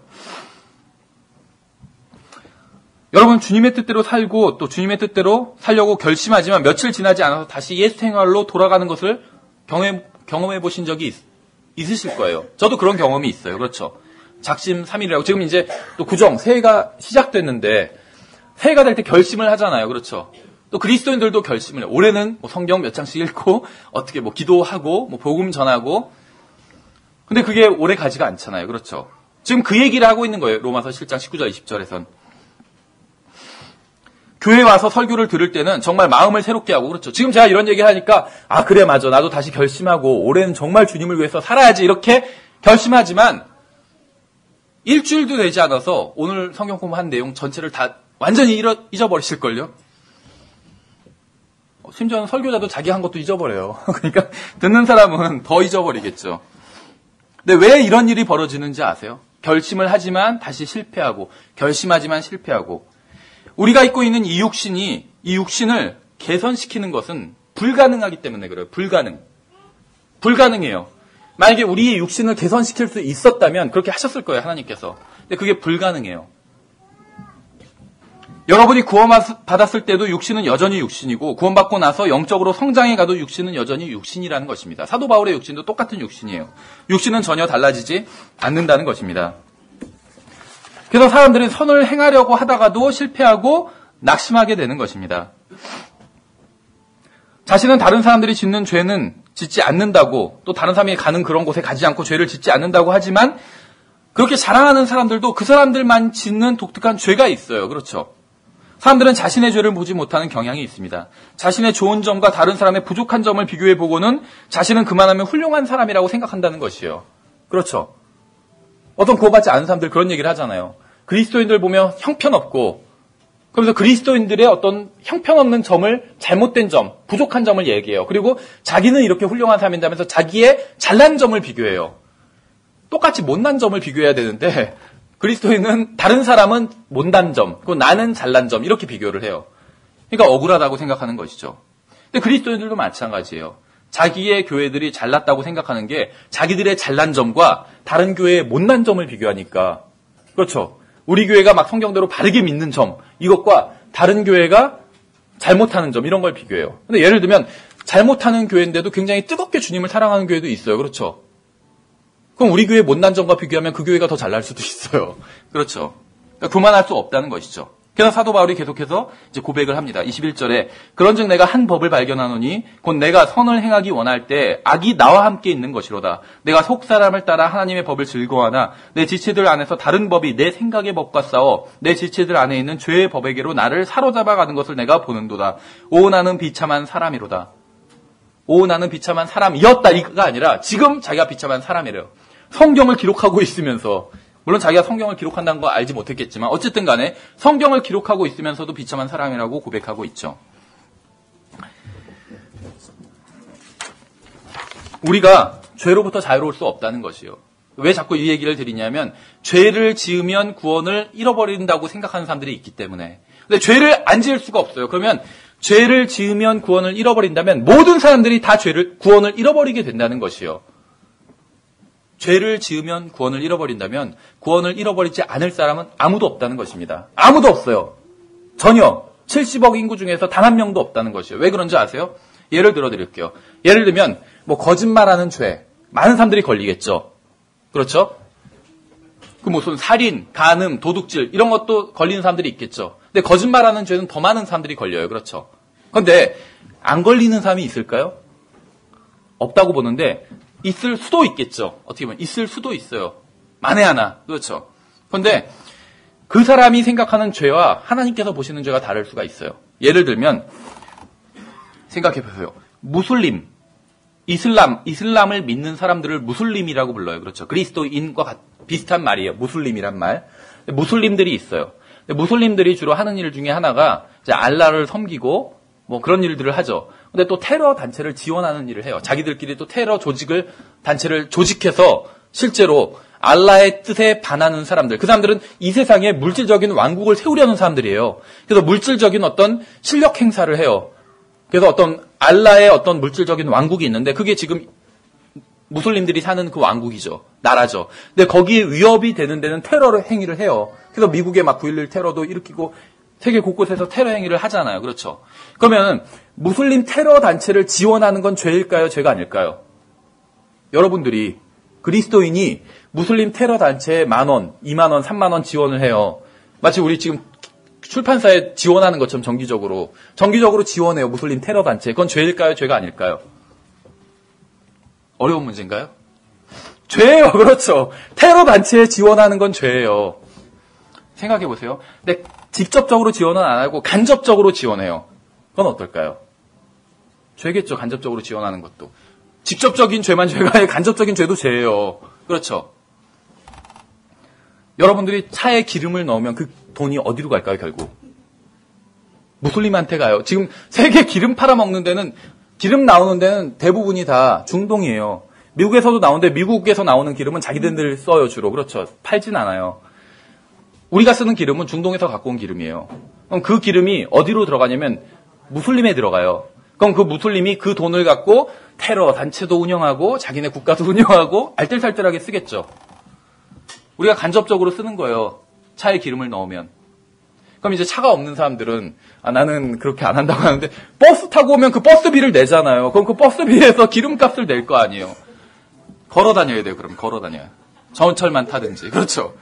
여러분, 주님의 뜻대로 살고 또 주님의 뜻대로 살려고 결심하지만 며칠 지나지 않아서 다시 옛 생활로 돌아가는 것을 경험해 보신 적이 있으실 거예요. 저도 그런 경험이 있어요. 그렇죠. 작심삼일이라고. 지금 이제 또 구정, 새해가 시작됐는데 새해가 될 때 결심을 하잖아요. 그렇죠. 또 그리스도인들도 결심을 해요. 올해는 뭐 성경 몇 장씩 읽고 어떻게 뭐 기도하고 뭐 복음 전하고. 근데 그게 오래 가지가 않잖아요. 그렇죠. 지금 그 얘기를 하고 있는 거예요. 로마서 7장 19절 20절에선. 교회에 와서 설교를 들을 때는 정말 마음을 새롭게 하고, 그렇죠. 지금 제가 이런 얘기를 하니까, 아, 그래, 맞아. 나도 다시 결심하고, 올해는 정말 주님을 위해서 살아야지. 이렇게 결심하지만, 일주일도 되지 않아서 오늘 성경 공부한 내용 전체를 다 완전히 잊어버리실걸요? 심지어는 설교자도 자기 한 것도 잊어버려요. 그러니까, 듣는 사람은 더 잊어버리겠죠. 근데 왜 이런 일이 벌어지는지 아세요? 결심을 하지만 다시 실패하고, 결심하지만 실패하고, 우리가 입고 있는 이 육신을 개선시키는 것은 불가능하기 때문에 그래요. 불가능해요. 만약에 우리의 육신을 개선시킬 수 있었다면 그렇게 하셨을 거예요, 하나님께서. 근데 그게 불가능해요. 여러분이 구원받았을 때도 육신은 여전히 육신이고, 구원받고 나서 영적으로 성장해 가도 육신은 여전히 육신이라는 것입니다. 사도 바울의 육신도 똑같은 육신이에요. 육신은 전혀 달라지지 않는다는 것입니다. 그래서 사람들은 선을 행하려고 하다가도 실패하고 낙심하게 되는 것입니다. 자신은 다른 사람들이 짓는 죄는 짓지 않는다고, 또 다른 사람이 가는 그런 곳에 가지 않고 죄를 짓지 않는다고 하지만, 그렇게 자랑하는 사람들도 그 사람들만 짓는 독특한 죄가 있어요. 그렇죠. 사람들은 자신의 죄를 보지 못하는 경향이 있습니다. 자신의 좋은 점과 다른 사람의 부족한 점을 비교해보고는 자신은 그만하면 훌륭한 사람이라고 생각한다는 것이에요. 그렇죠. 어떤 구원받지 않은 사람들 그런 얘기를 하잖아요. 그리스도인들 보면 형편없고, 그러면서 그리스도인들의 어떤 형편없는 점을, 잘못된 점, 부족한 점을 얘기해요. 그리고 자기는 이렇게 훌륭한 사람인다면서 자기의 잘난 점을 비교해요. 똑같이 못난 점을 비교해야 되는데 그리스도인은 다른 사람은 못난 점, 그리고 나는 잘난 점 이렇게 비교를 해요. 그러니까 억울하다고 생각하는 것이죠. 근데 그리스도인들도 마찬가지예요. 자기의 교회들이 잘났다고 생각하는 게 자기들의 잘난 점과 다른 교회의 못난 점을 비교하니까. 그렇죠. 우리 교회가 막 성경대로 바르게 믿는 점, 이것과 다른 교회가 잘못하는 점, 이런 걸 비교해요. 근데 예를 들면 잘못하는 교회인데도 굉장히 뜨겁게 주님을 사랑하는 교회도 있어요. 그렇죠. 그럼 우리 교회 못난 점과 비교하면 그 교회가 더 잘날 수도 있어요. 그렇죠. 그러니까 교만할 수 없다는 것이죠. 그래서 사도 바울이 계속해서 이제 고백을 합니다. 21절에 그런즉 내가 한 법을 발견하노니 곧 내가 선을 행하기 원할 때 악이 나와 함께 있는 것이로다. 내가 속 사람을 따라 하나님의 법을 즐거워하나 내 지체들 안에서 다른 법이 내 생각의 법과 싸워 내 지체들 안에 있는 죄의 법에게로 나를 사로잡아가는 것을 내가 보는도다. 오 나는 비참한 사람이로다. 오 나는 비참한 사람이었다 이가 아니라 지금 자기가 비참한 사람이래요. 성경을 기록하고 있으면서, 물론 자기가 성경을 기록한다는 거 알지 못했겠지만 어쨌든 간에 성경을 기록하고 있으면서도 비참한 사람이라고 고백하고 있죠. 우리가 죄로부터 자유로울 수 없다는 것이요. 왜 자꾸 이 얘기를 드리냐면 죄를 지으면 구원을 잃어버린다고 생각하는 사람들이 있기 때문에. 근데 죄를 안 지을 수가 없어요. 그러면 죄를 지으면 구원을 잃어버린다면 모든 사람들이 다 구원을 잃어버리게 된다는 것이요. 죄를 지으면 구원을 잃어버린다면 구원을 잃어버리지 않을 사람은 아무도 없다는 것입니다. 아무도 없어요. 전혀 70억 인구 중에서 단 한 명도 없다는 것이에요. 왜 그런지 아세요? 예를 들어 드릴게요. 예를 들면 뭐 거짓말하는 죄 많은 사람들이 걸리겠죠. 그렇죠? 그 무슨 살인, 간음, 도둑질 이런 것도 걸리는 사람들이 있겠죠. 근데 거짓말하는 죄는 더 많은 사람들이 걸려요. 그렇죠? 그런데 안 걸리는 사람이 있을까요? 없다고 보는데 있을 수도 있겠죠. 어떻게 보면 있을 수도 있어요. 만에 하나. 그렇죠. 그런데 그 사람이 생각하는 죄와 하나님께서 보시는 죄가 다를 수가 있어요. 예를 들면 생각해 보세요. 무슬림, 이슬람을 믿는 사람들을 무슬림이라고 불러요. 그렇죠. 그리스도인과 비슷한 말이에요. 무슬림이란 말. 무슬림들이 있어요. 무슬림들이 주로 하는 일 중에 하나가 이제 알라를 섬기고 뭐 그런 일들을 하죠. 근데 또 테러 단체를 지원하는 일을 해요. 자기들끼리 또 테러 단체를 조직해서 실제로 알라의 뜻에 반하는 사람들, 그 사람들은 이 세상에 물질적인 왕국을 세우려는 사람들이에요. 그래서 물질적인 어떤 실력 행사를 해요. 그래서 어떤 알라의 어떤 물질적인 왕국이 있는데 그게 지금 무슬림들이 사는 그 왕국이죠. 나라죠. 근데 거기에 위협이 되는 데는 테러 행위를 해요. 그래서 미국에 막 9.11 테러도 일으키고 세계 곳곳에서 테러 행위를 하잖아요. 그렇죠. 그러면 무슬림 테러 단체를 지원하는 건 죄일까요? 죄가 아닐까요? 여러분들이 그리스도인이 무슬림 테러 단체에 10,000원, 20,000원, 30,000원 지원을 해요. 마치 우리 지금 출판사에 지원하는 것처럼 정기적으로 지원해요. 무슬림 테러 단체. 그건 죄일까요? 죄가 아닐까요? 어려운 문제인가요? 죄예요. 그렇죠. 테러 단체에 지원하는 건 죄예요. 생각해 보세요. 근데 직접적으로 지원은 안 하고 간접적으로 지원해요. 그건 어떨까요? 죄겠죠. 간접적으로 지원하는 것도. 직접적인 죄만 죄가 아니라 간접적인 죄도 죄예요. 그렇죠. 여러분들이 차에 기름을 넣으면 그 돈이 어디로 갈까요, 결국? 무슬림한테 가요. 지금 세계 기름 팔아먹는 데는, 기름 나오는 데는 대부분이 다 중동이에요. 미국에서도 나오는데 미국에서 나오는 기름은 자기들 써요, 주로. 그렇죠. 팔진 않아요. 우리가 쓰는 기름은 중동에서 갖고 온 기름이에요. 그럼 그 기름이 어디로 들어가냐면 무슬림에 들어가요. 그럼 그 무슬림이 그 돈을 갖고 테러 단체도 운영하고 자기네 국가도 운영하고 알뜰살뜰하게 쓰겠죠. 우리가 간접적으로 쓰는 거예요. 차에 기름을 넣으면. 그럼 이제 차가 없는 사람들은 나는 그렇게 안 한다고 하는데 버스 타고 오면 그 버스비를 내잖아요. 그럼 그 버스비에서 기름값을 낼 거 아니에요. 걸어 다녀야 돼요. 그럼 걸어 다녀요. 전철만 타든지. 그렇죠.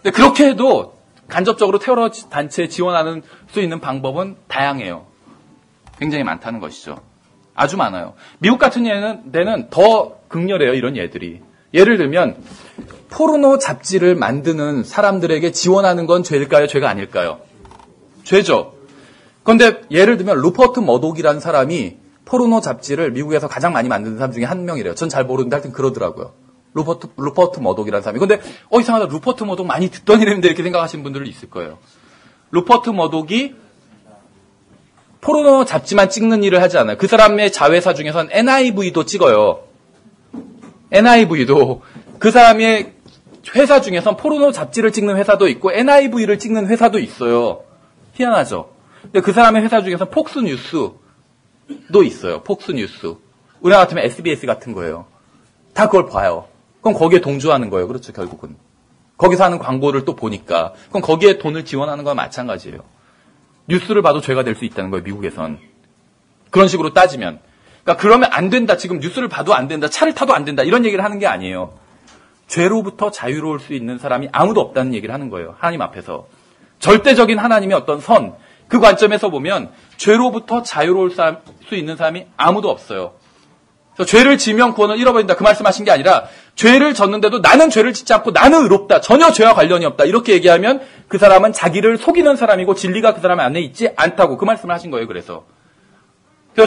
근데 그렇게 해도 간접적으로 테러 단체에 지원하는 수 있는 방법은 다양해요. 굉장히 많다는 것이죠. 아주 많아요. 미국 같은 데는 더 극렬해요. 이런 예들이. 예를 들면 포르노 잡지를 만드는 사람들에게 지원하는 건 죄일까요? 죄가 아닐까요? 죄죠. 그런데 예를 들면 루퍼트 머독이라는 사람이 포르노 잡지를 미국에서 가장 많이 만드는 사람 중에 한 명이래요. 전 잘 모르는데 하여튼 그러더라고요. 루퍼트 머독이라는 사람이. 근데 이상하다. 루퍼트 머독 많이 듣던 이름인데 이렇게 생각하시는 분들이 있을 거예요. 루퍼트 머독이 포르노 잡지만 찍는 일을 하지 않아요. 그 사람의 자회사 중에서는 NIV도 찍어요. NIV도 그 사람의 회사 중에선 포르노 잡지를 찍는 회사도 있고 NIV를 찍는 회사도 있어요. 희한하죠. 근데 그 사람의 회사 중에선 폭스뉴스도 있어요. 폭스뉴스. 우리나라 같으면 SBS 같은 거예요. 다 그걸 봐요. 그럼 거기에 동조하는 거예요. 그렇죠, 결국은. 거기서 하는 광고를 또 보니까. 그럼 거기에 돈을 지원하는 거와 마찬가지예요. 뉴스를 봐도 죄가 될 수 있다는 거예요, 미국에선. 그런 식으로 따지면. 그러니까 그러면 안 된다. 지금 뉴스를 봐도 안 된다. 차를 타도 안 된다. 이런 얘기를 하는 게 아니에요. 죄로부터 자유로울 수 있는 사람이 아무도 없다는 얘기를 하는 거예요. 하나님 앞에서. 절대적인 하나님의 어떤 선, 그 관점에서 보면 죄로부터 자유로울 수 있는 사람이 아무도 없어요. 그래서 죄를 지으면 구원을 잃어버린다. 그 말씀하신 게 아니라 죄를 졌는데도 나는 죄를 짓지 않고 나는 의롭다. 전혀 죄와 관련이 없다. 이렇게 얘기하면 그 사람은 자기를 속이는 사람이고 진리가 그 사람 안에 있지 않다고 그 말씀을 하신 거예요. 그래서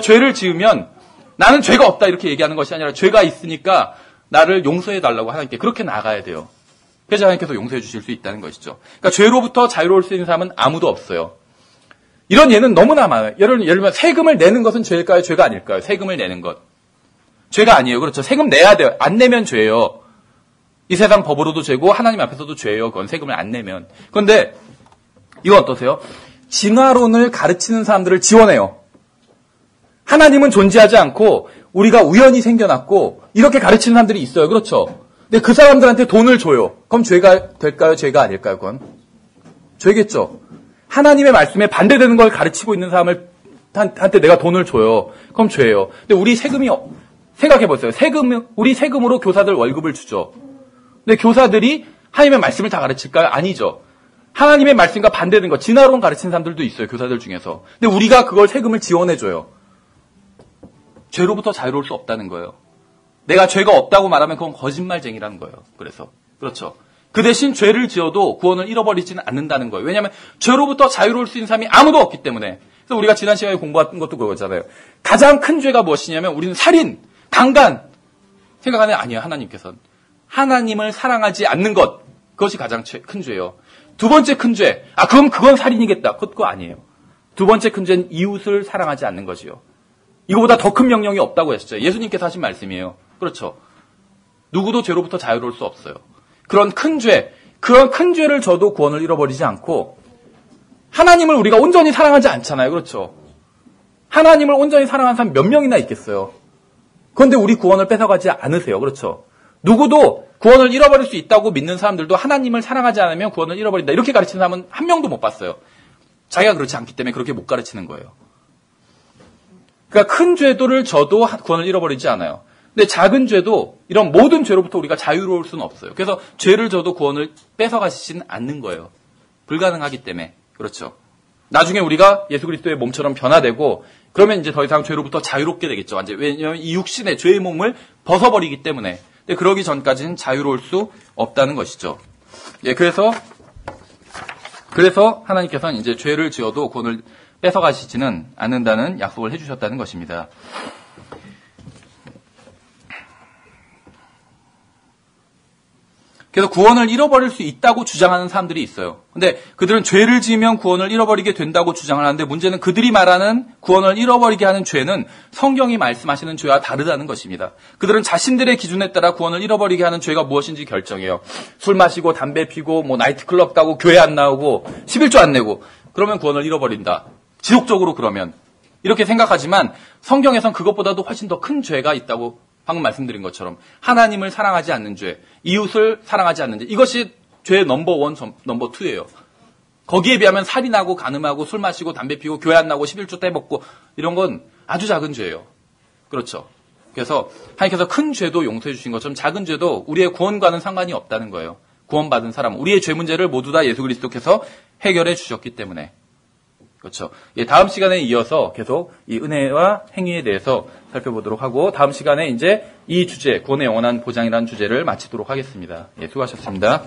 죄를 지으면 나는 죄가 없다 이렇게 얘기하는 것이 아니라 죄가 있으니까 나를 용서해 달라고 하나님께 그렇게 나가야 돼요. 그래서 하나님께서 용서해 주실 수 있다는 것이죠. 그러니까 죄로부터 자유로울 수 있는 사람은 아무도 없어요. 이런 예는 너무나 많아요. 예를 들면 세금을 내는 것은 죄일까요? 죄가 아닐까요? 세금을 내는 것. 죄가 아니에요. 그렇죠. 세금 내야 돼요. 안 내면 죄예요. 이 세상 법으로도 죄고 하나님 앞에서도 죄예요. 그건 세금을 안 내면. 그런데 이건 어떠세요? 진화론을 가르치는 사람들을 지원해요. 하나님은 존재하지 않고 우리가 우연히 생겨났고 이렇게 가르치는 사람들이 있어요. 그렇죠. 근데 그 사람들한테 돈을 줘요. 그럼 죄가 될까요? 죄가 아닐까요? 그건 죄겠죠. 하나님의 말씀에 반대되는 걸 가르치고 있는 사람한테 내가 돈을 줘요. 그럼 죄예요. 근데 우리 세금이 생각해보세요. 우리 세금으로 교사들 월급을 주죠. 근데 교사들이 하나님의 말씀을 다 가르칠까요? 아니죠. 하나님의 말씀과 반대되는 거, 진화론 가르치는 사람들도 있어요. 교사들 중에서. 근데 우리가 그걸 세금을 지원해줘요. 죄로부터 자유로울 수 없다는 거예요. 내가 죄가 없다고 말하면 그건 거짓말쟁이라는 거예요. 그래서. 그렇죠. 그 대신 죄를 지어도 구원을 잃어버리지는 않는다는 거예요. 왜냐하면 죄로부터 자유로울 수 있는 사람이 아무도 없기 때문에. 그래서 우리가 지난 시간에 공부한 것도 그거잖아요. 가장 큰 죄가 무엇이냐면 우리는 살인, 강간. 생각하는 아니에요. 하나님께서는. 하나님을 사랑하지 않는 것. 그것이 가장 큰 죄예요. 두 번째 큰 죄. 그건 살인이겠다. 그거 아니에요. 두 번째 큰 죄는 이웃을 사랑하지 않는 것이요. 이거보다 더 큰 명령이 없다고 했었죠. 예수님께서 하신 말씀이에요. 그렇죠. 누구도 죄로부터 자유로울 수 없어요. 그런 큰 죄를 져도 구원을 잃어버리지 않고 하나님을 우리가 온전히 사랑하지 않잖아요. 그렇죠? 하나님을 온전히 사랑하는 사람 몇 명이나 있겠어요. 그런데 우리 구원을 뺏어가지 않으세요. 그렇죠? 누구도 구원을 잃어버릴 수 있다고 믿는 사람들도 하나님을 사랑하지 않으면 구원을 잃어버린다. 이렇게 가르치는 사람은 한 명도 못 봤어요. 자기가 그렇지 않기 때문에 그렇게 못 가르치는 거예요. 그러니까 큰 죄도를 져도 구원을 잃어버리지 않아요. 근데 작은 죄도 이런 모든 죄로부터 우리가 자유로울 수는 없어요. 그래서 죄를 져도 구원을 뺏어가시지는 않는 거예요. 불가능하기 때문에. 그렇죠. 나중에 우리가 예수 그리스도의 몸처럼 변화되고 그러면 이제 더 이상 죄로부터 자유롭게 되겠죠. 완전 왜냐하면 이 육신의 죄의 몸을 벗어버리기 때문에. 근데 그러기 전까지는 자유로울 수 없다는 것이죠. 예, 그래서 하나님께서는 이제 죄를 지어도 구원을 뺏어가시지는 않는다는 약속을 해주셨다는 것입니다. 그래서 구원을 잃어버릴 수 있다고 주장하는 사람들이 있어요. 근데 그들은 죄를 지으면 구원을 잃어버리게 된다고 주장을 하는데 문제는 그들이 말하는 구원을 잃어버리게 하는 죄는 성경이 말씀하시는 죄와 다르다는 것입니다. 그들은 자신들의 기준에 따라 구원을 잃어버리게 하는 죄가 무엇인지 결정해요. 술 마시고 담배 피고 나이트클럽 가고 교회 안 나오고 11조 안 내고 그러면 구원을 잃어버린다. 지속적으로 그러면 이렇게 생각하지만 성경에선 그것보다도 훨씬 더 큰 죄가 있다고 방금 말씀드린 것처럼 하나님을 사랑하지 않는 죄, 이웃을 사랑하지 않는 죄, 이것이 죄의 넘버1, 넘버2예요. 거기에 비하면 살인하고 간음하고 술 마시고 담배 피고 교회 안 나고 11조 떼먹고 이런 건 아주 작은 죄예요. 그렇죠. 그래서 하나님께서 큰 죄도 용서해 주신 것처럼 작은 죄도 우리의 구원과는 상관이 없다는 거예요. 구원받은 사람, 우리의 죄 문제를 모두 다 예수 그리스도께서 해결해 주셨기 때문에. 그렇죠. 예, 다음 시간에 이어서 계속 이 은혜와 행위에 대해서 살펴보도록 하고 다음 시간에 이제 이 주제, 구원의 영원한 보장이라는 주제를 마치도록 하겠습니다. 예, 수고하셨습니다.